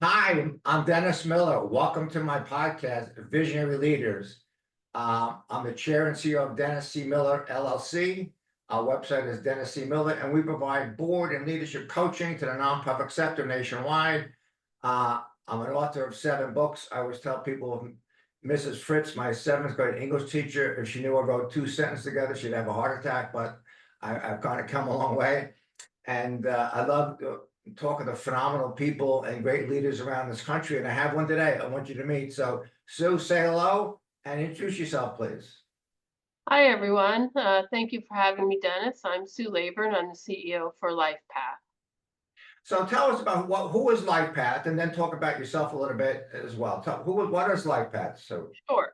Hi, I'm Dennis Miller. Welcome to my podcast, Visionary Leaders. I'm the chair and CEO of Dennis C. Miller LLC. Our website is Dennis C. Miller, and we provide board and leadership coaching to the nonprofit sector nationwide. I'm an author of 7 books. I always tell people, Mrs. Fritz, my 7th grade English teacher, if she knew I wrote 2 sentences together, she'd have a heart attack, but I've kind of come a long way. And I love talking to phenomenal people and great leaders around this country. And I have one today I want you to meet. So, Sue, say hello and introduce yourself, please. Hi, everyone. Thank you for having me, Dennis. I'm Sue Leyburn. I'm the CEO for LifePath. So, tell us about who is LifePath, and then talk about yourself a little bit as well. What is LifePath? So, Sure.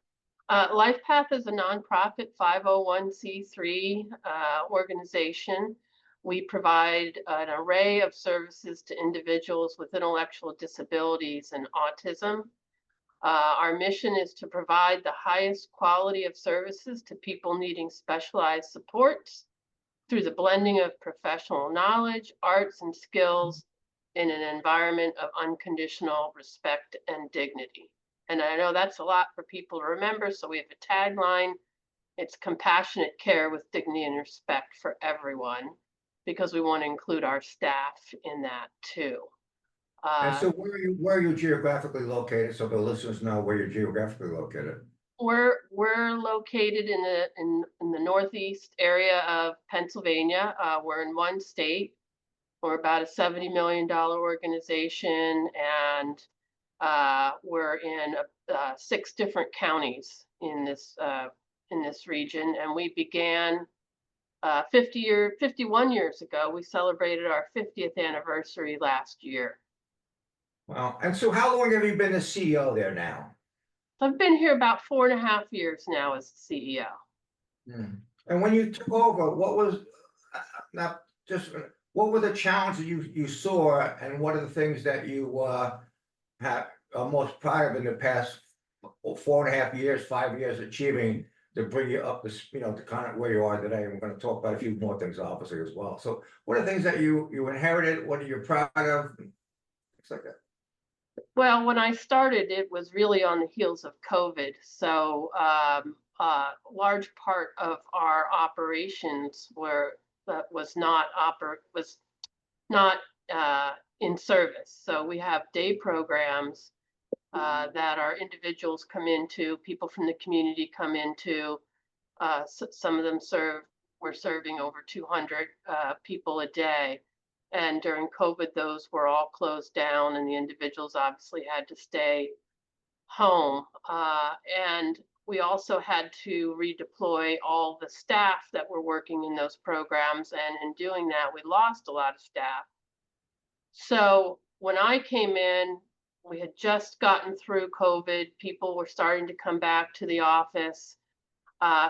LifePath is a nonprofit 501c3 organization. We provide an array of services to individuals with intellectual disabilities and autism. Our mission is to provide the highest quality of services to people needing specialized supports through the blending of professional knowledge, arts, and skills in an environment of unconditional respect and dignity. And I know that's a lot for people to remember, so we have a tagline. It's compassionate care with dignity and respect for everyone, because we want to include our staff in that too. and Uh, so where are you geographically located, so the listeners know where you're geographically located? we're located in the northeast area of Pennsylvania. We're in one state. We're about a $70 million organization, and we're in 6 different counties in this region. And we began 51 years ago. We celebrated our 50th anniversary last year. Well, and so how long have you been the CEO there now? So I've been here about 4.5 years now as CEO. Hmm. And when you took over, what was not just what were the challenges you saw, and what are the things that you have are most proud of in the past 4.5 years, 5 years achieving to bring you up to kind of where you are today? And we're going to talk about a few more things, obviously, as well. So, what are things that you inherited? What are you proud of? Things like that. Well, when I started, it was really on the heels of COVID. So a large part of our operations was not in service. So we have day programs that our individuals come into, people from the community come into. Some of them we're serving over 200 people a day. And during COVID, those were all closed down, and the individuals obviously had to stay home. And we also had to redeploy all the staff that were working in those programs. And in doing that, we lost a lot of staff. So when I came in, we had just gotten through COVID. People were starting to come back to the office.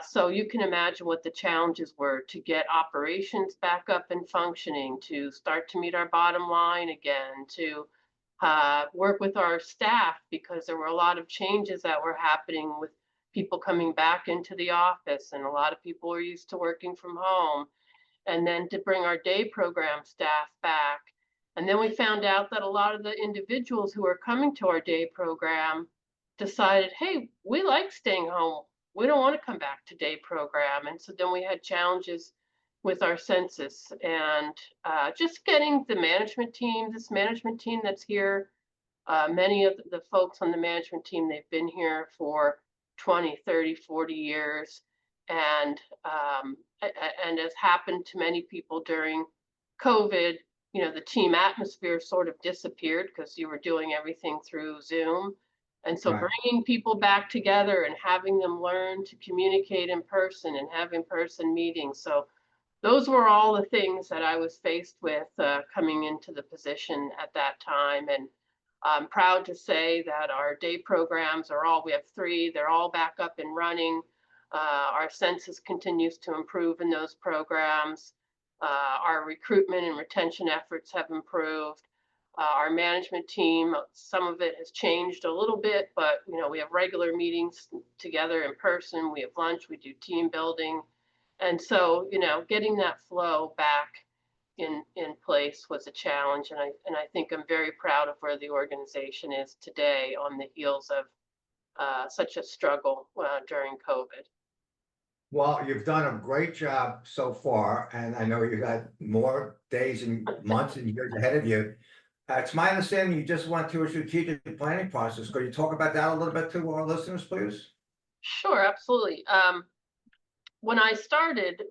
So you can imagine what the challenges were to get operations back up and functioning, to start to meet our bottom line again, to work with our staff, because there were a lot of changes that were happening with people coming back into the office, and a lot of people were used to working from home. And then to bring our day program staff back. And then we found out that a lot of the individuals who were coming to our day program decided, hey, we like staying home. We don't want to come back to day program. And so then we had challenges with our census, and just getting this management team that's here. Many of the folks on the management team, they've been here for 20, 30, 40 years. And as happened to many people during COVID, the team atmosphere sort of disappeared because you were doing everything through Zoom. And so Right. bringing people back together and having them learn to communicate in person and have in-person meetings. So those were all the things that I was faced with coming into the position at that time. And I'm proud to say that our day programs we have 3, they're all back up and running. Our census continues to improve in those programs. Our recruitment and retention efforts have improved. Our management team, some of it has changed a little bit, but we have regular meetings together in person. We have lunch, we do team building. And so, getting that flow back in place place was a challenge, and I think I'm very proud of where the organization is today on the heels of such a struggle during COVID. Well, you've done a great job so far, and I know you got more days and months and years ahead of you. It's my understanding you just went through a strategic planning process. Could you talk about that a little bit to our listeners, please? Sure, absolutely. When I started,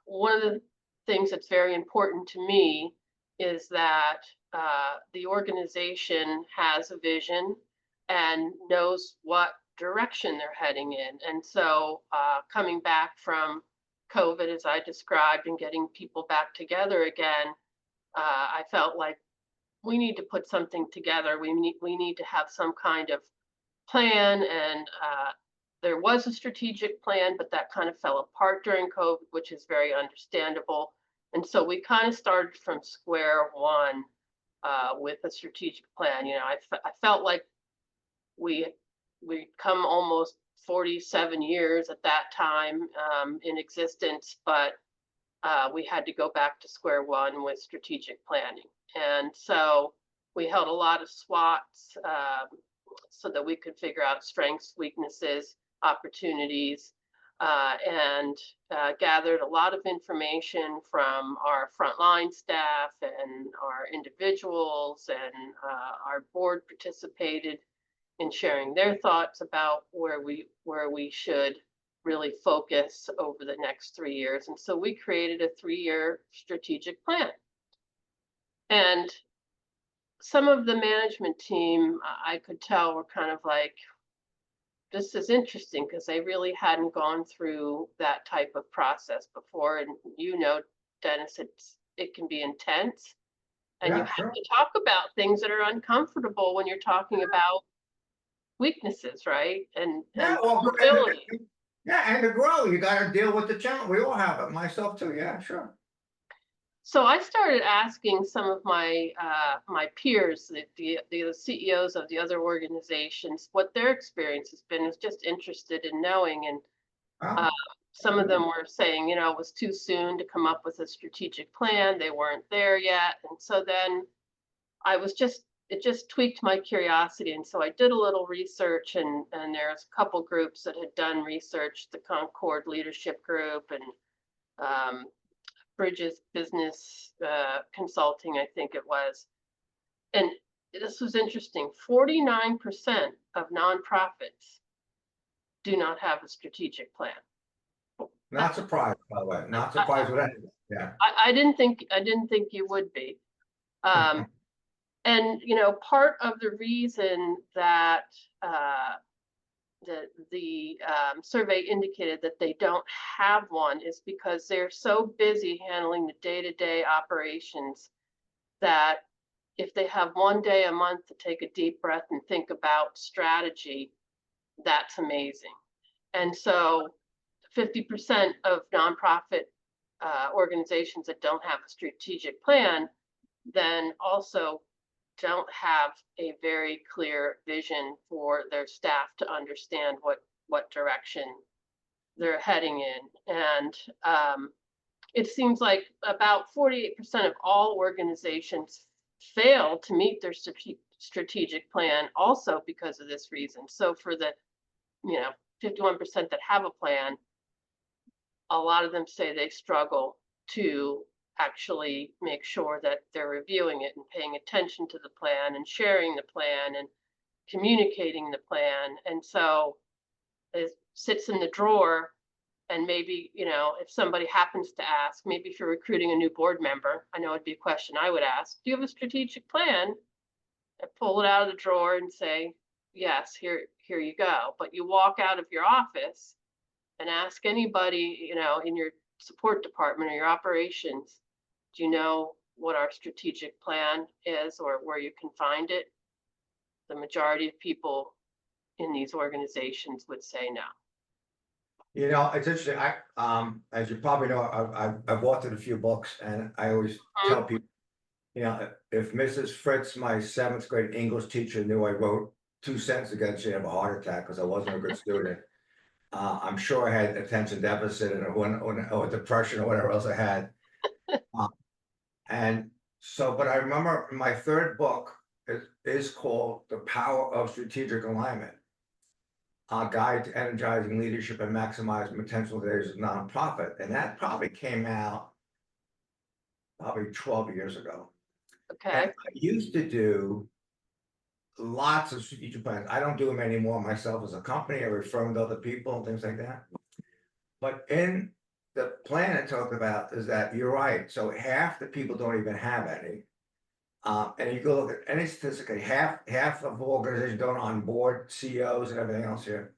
one of the things that's very important to me is that the organization has a vision and knows what direction they're heading in. And so, coming back from COVID, as I described, and getting people back together again, I felt like we need to put something together. We need to have some kind of plan, and there was a strategic plan, but that kind of fell apart during COVID, which is very understandable. And so we kind of started from square one with a strategic plan. I felt like we we'd come almost 47 years at that time in existence, but we had to go back to square one with strategic planning. And so we held a lot of SWOTs so that we could figure out strengths, weaknesses, opportunities, and gathered a lot of information from our frontline staff and our individuals, and our board participated in sharing their thoughts about where we should really focus over the next 3 years. And so we created a 3-year strategic plan. And some of the management team, I could tell, were kind of like, this is interesting, because they really hadn't gone through that type of process before. And Dennis, it can be intense. And you Yeah, have sure. to talk about things that are uncomfortable when you're talking about weaknesses, right? And Yeah, well, vulnerability. yeah, and to grow, you got to deal with the challenge. We all have it, myself too. Yeah, sure. So I started asking some of my my peers, the CEOs of the other organizations, what their experience has been. I was just interested in knowing, and Well, uh, some of them were saying, it was too soon to come up with a strategic plan. They weren't there yet, and so then it just tweaked my curiosity, and so I did a little research, and there's a couple groups that had done research, the Concord Leadership Group and um, Bridges Business Consulting, I think it was. And this was interesting. 49% of nonprofits do not have a strategic plan. not surprised, by the way. Not surprised with anything. Yeah. I didn't think you would be. Um, and part of the reason that the survey indicated that they don't have one is because they're so busy handling the day-to-day operations that if they have one day a month to take a deep breath and think about strategy, that's amazing. And so 50% of nonprofit organizations that don't have a strategic plan then also don't have a very clear vision for their staff to understand what direction they're heading in. And it seems like about 48% of all organizations fail to meet their strategic plan, also because of this reason. So for the 51% that have a plan, a lot of them say they struggle to actually make sure that they're reviewing it and paying attention to the plan and sharing the plan and communicating the plan. And so it sits in the drawer. And maybe, if somebody happens to ask, maybe if you're recruiting a new board member, I know it'd be a question I would ask, do you have a strategic plan? And pull it out of the drawer and say, yes, here you go. But you walk out of your office and ask anybody, in your support department or your operations, do you know what our strategic plan is or where you can find it? The majority of people in these organizations would say no. It's interesting. As you probably know, I've authored a few books, and I always tell people, if Mrs. Fritz, my 7th grade English teacher, knew I wrote 2 sentences again, she'd have a heart attack because I wasn't a good student. I'm sure I had attention deficit or depression or whatever else I had. And but I remember my third book is called The Power of Strategic Alignment, a guide to energizing leadership and maximizing potential as a nonprofit. And that probably came out probably 12 years ago. And Okay. I used to do lots of strategic plans. I don't do them anymore myself as a company. I refer them to other people and things like that. But in the plan it talked about is that you're right. So half the people don't even have any. And you go look at any statistically, half of organizations don't onboard CEOs and everything else here.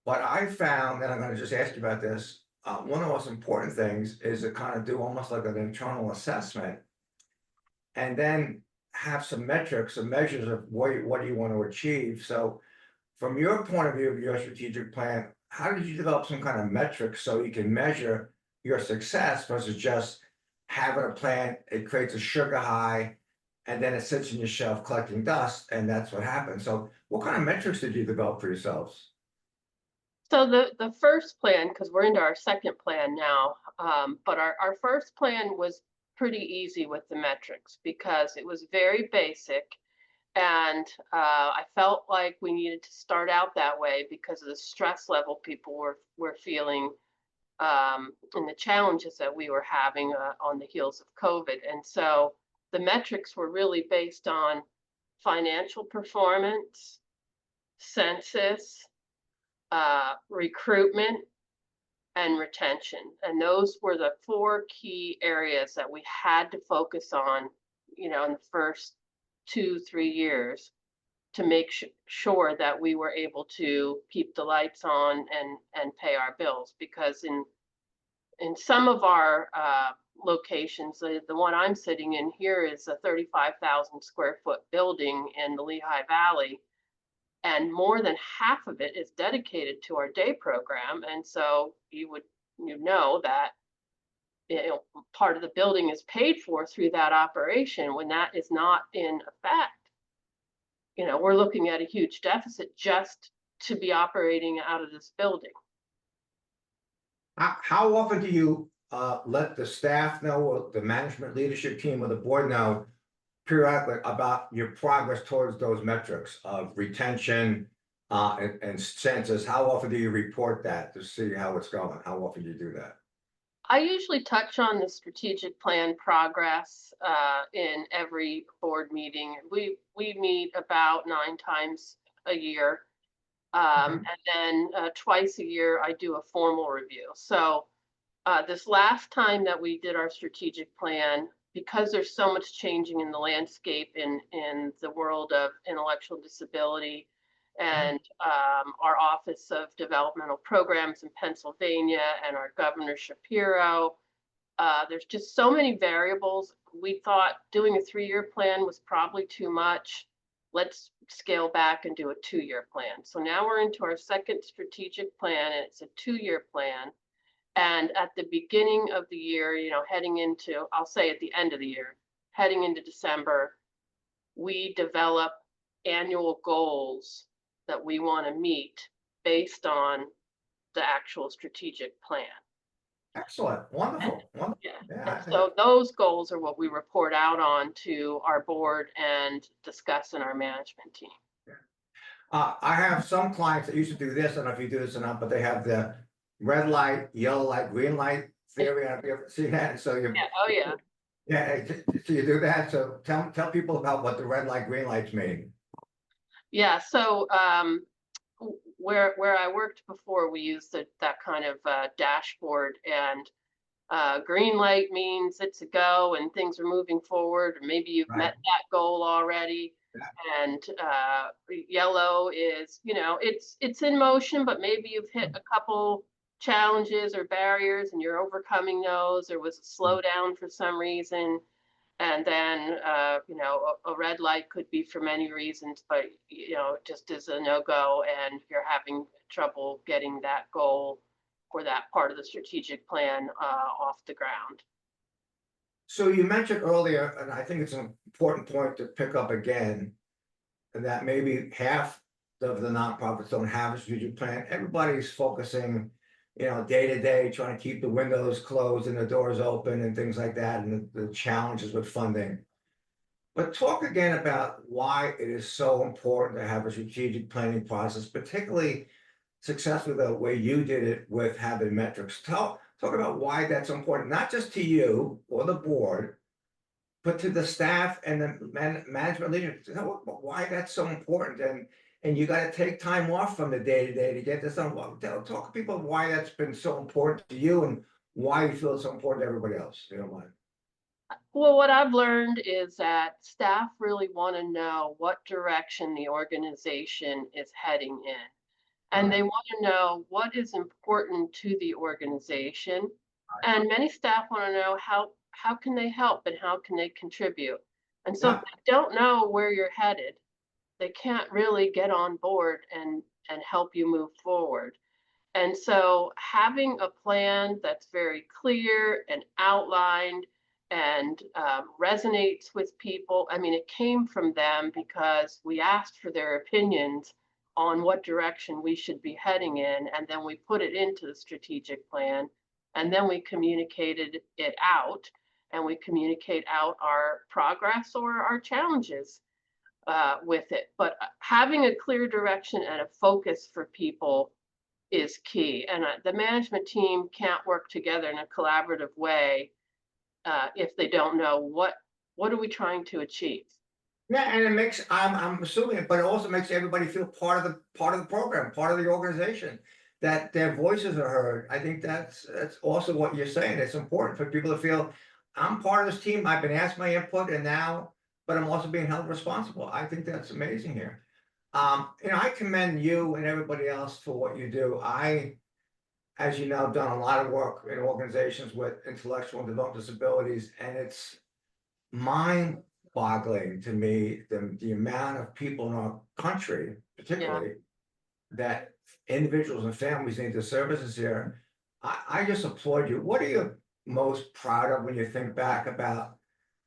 What I found, and I'm going to just ask you about this, one of the most important things is to kind of do almost like an internal assessment, and then have some metrics, some measures of what do you want to achieve. So, from your point of view of your strategic plan, how did you develop some kind of metrics so you can measure your success versus just having a plan? It creates a sugar high, and then it sits in your shelf collecting dust, and that's what happens. So, what kind of metrics did you develop for yourselves? So the first plan, because we're into our second plan now, but our first plan was pretty easy with the metrics because it was very basic. And I felt like we needed to start out that way because of the stress level people were feeling, and the challenges that we were having on the heels of COVID. And so the metrics were really based on financial performance, census, recruitment, and retention. And those were the four key areas that we had to focus on, in the first 2, 3 years to make sure that we were able to keep the lights on and pay our bills. Because in some of our locations, the one I'm sitting in here is a 35,000 square foot building in the Lehigh Valley, and more than half of it is dedicated to our day program. And so you know that part of the building is paid for through that operation. When that is not in effect, we're looking at a huge deficit just to be operating out of this building. How often do you let the staff know, or the management leadership team, or the board know periodically about your progress towards those metrics of retention and census? How often do you report that to see how it's going? How often do you do that? I usually touch on the strategic plan progress in every board meeting. We meet about 9 times a year, Okay. and then twice a year I do a formal review. So this last time that we did our strategic plan, because there's so much changing in the landscape in the world of intellectual disability, Mhm. and our Office of Developmental Programs in Pennsylvania and our Governor Shapiro, there's just so many variables. We thought doing a 3-year plan was probably too much. Let's scale back and do a 2-year plan. So now we're into our second strategic plan, and it's a 2-year plan. And at the beginning of the year, heading into, I'll say at the end of the year, heading into December, we develop annual goals that we want to meet based on the actual strategic plan. Excellent. And Wonderful. Wonderful. yeah, Yeah. and so those goals are what we report out on to our board and discuss in our management team. I have some clients that used to do this. I don't know if you do this or not, but they have the red light, yellow light, green light theory. Have you ever seen that? So you, Yeah, oh yeah. yeah, so you do that. So tell people about what the red light, green lights mean. Yeah, so where I worked before, we used that kind of dashboard, and green light means it's a go and things are moving forward, or maybe you've Right. met that goal already. Yeah. And yellow is, it's in motion, but maybe you've hit a couple challenges or barriers and you're overcoming those. There was a slowdown for some reason. And then, a red light could be for many reasons, but, it just is a no-go and you're having trouble getting that goal or that part of the strategic plan off the ground. So you mentioned earlier, and I think it's an important point to pick up again, that maybe half of the nonprofits don't have a strategic plan. Everybody's focusing day to day, trying to keep the windows closed and the doors open and things like that, and the challenges with funding. But talk again about why it is so important to have a strategic planning process, particularly successfully the way you did it with having metrics. Talk about why that's important, not just to you or the board, but to the staff and the management leaders. Why that's so important, and you got to take time off from the day to day to get this done. Well, talk to people why that's been so important to you and why you feel it's so important to everybody else. You know what? Well, what I've learned is that staff really want to know what direction the organization is heading in. And Right. they want to know what is important to the organization. And many staff want to know how can they help and how can they contribute. And so if Yeah. they don't know where you're headed, they can't really get on board and help you move forward. And so having a plan that's very clear and outlined and resonates with people. I mean, it came from them because we asked for their opinions on what direction we should be heading in, and then we put it into the strategic plan, and then we communicated it out, and we communicate out our progress or our challenges with it. But having a clear direction and a focus for people is key. And the management team can't work together in a collaborative way if they don't know what are we trying to achieve. Yeah, and it makes I'm assuming it, but it also makes everybody feel part of the program, part of the organization, that their voices are heard. I think that's also what you're saying. It's important for people to feel I'm part of this team. I've been asked my input, and now, but I'm also being held responsible. I think that's amazing here. I commend you and everybody else for what you do. As you know, have done a lot of work in organizations with intellectual and developmental disabilities, and it's mind-boggling to me the amount of people in our country, Yeah. particularly, that individuals and families need the services here. I just applaud you. What are you most proud of when you think back about,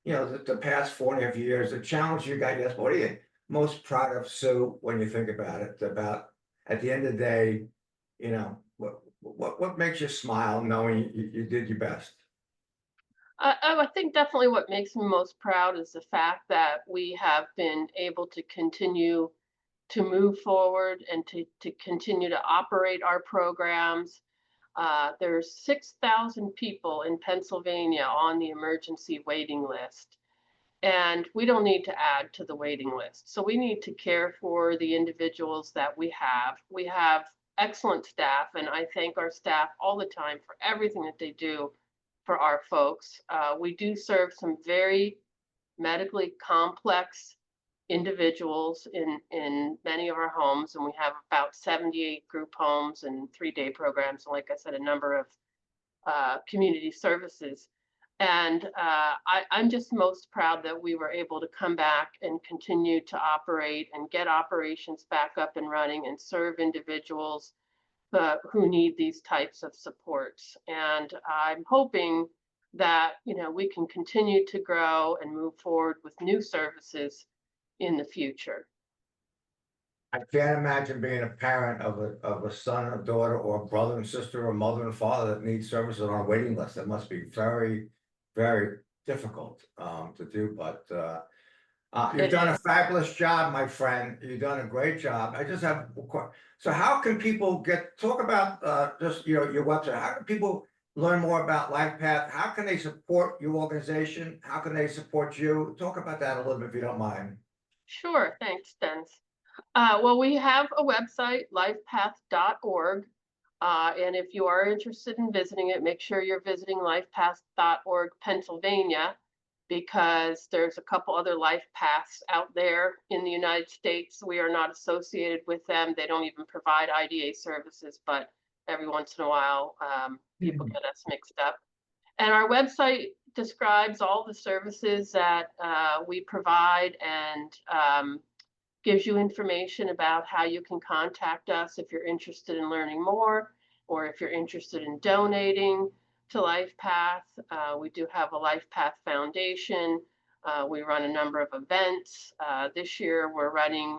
the past 4.5 years, the challenge you got, yes, but what are you most proud of, Sue, when you think about it? About at the end of the day, what makes you smile knowing you did your best? I think definitely what makes me most proud is the fact that we have been able to continue to move forward and to continue to operate our programs. There's 6,000 people in Pennsylvania on the emergency waiting list, and we don't need to add to the waiting list. So we need to care for the individuals that we have. We have excellent staff, and I thank our staff all the time for everything that they do for our folks. We do serve some very medically complex individuals in many of our homes, and we have about 78 group homes and 3-day programs, and like I said, a number of community services. And I'm just most proud that we were able to come back and continue to operate and get operations back up and running and serve individuals who need these types of supports. And I'm hoping that we can continue to grow and move forward with new services in the future. I can't imagine being a parent of a son or daughter or a brother and sister or mother and father that needs services on a waiting list. That must be very, very difficult to do. But you've It done a is. fabulous job, my friend. You've done a great job. I just have so how can people talk about just your website? How can people learn more about LifePath? How can they support your organization? How can they support you? Talk about that a little bit if you don't mind. Sure. Thanks, Dennis. Well, we have a website, lifepath.org. And if you are interested in visiting it, make sure you're visiting lifepath.org Pennsylvania, because there's a couple other life paths out there in the United States. We are not associated with them. They don't even provide IDA services, but every once in a while, people get us mixed up. And our website describes all the services that we provide and gives you information about how you can contact us if you're interested in learning more or if you're interested in donating to LifePath. We do have a LifePath Foundation. We run a number of events. This year we're running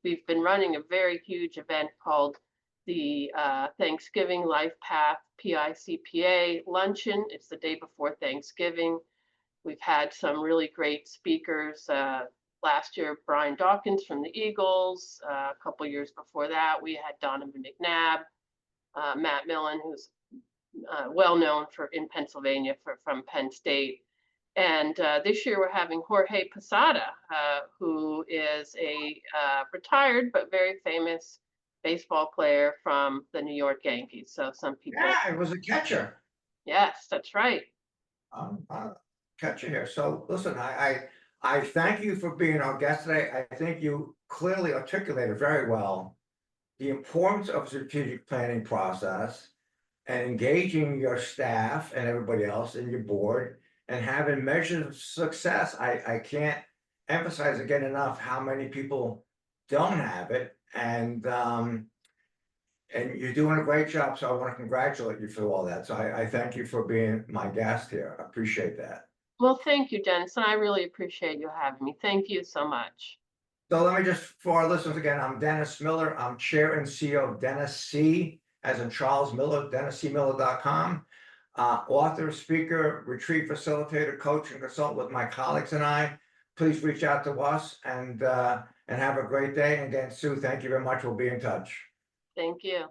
we've been running a very huge event called the Thanksgiving LifePath PICPA luncheon. It's the day before Thanksgiving. We've had some really great speakers. Last year, Brian Dawkins from the Eagles. A couple years before that, we had Donovan McNabb, Matt Millen, who's well known in Pennsylvania from Penn State. And this year we're having Jorge Posada, who is a retired but very famous baseball player from the New York Yankees. So some people, Yeah, it was a catcher. yes, that's right. Catcher here. So listen, I thank you for being our guest today. I think you clearly articulated very well the importance of strategic planning process and engaging your staff and everybody else in your board and having measures of success. I can't emphasize again enough how many people don't have it. And you're doing a great job. So I want to congratulate you for all that. So I thank you for being my guest here. I appreciate that. Well, thank you, Dennis, and I really appreciate you having me. Thank you so much. So let me just, for our listeners again, I'm Dennis Miller. I'm Chair and CEO of Dennis C, as in Charles Miller, DennisCMiller.com. Author, speaker, retreat facilitator, coach, and consultant with my colleagues and I. Please reach out to us and have a great day. And again, Sue, thank you very much. We'll be in touch. Thank you.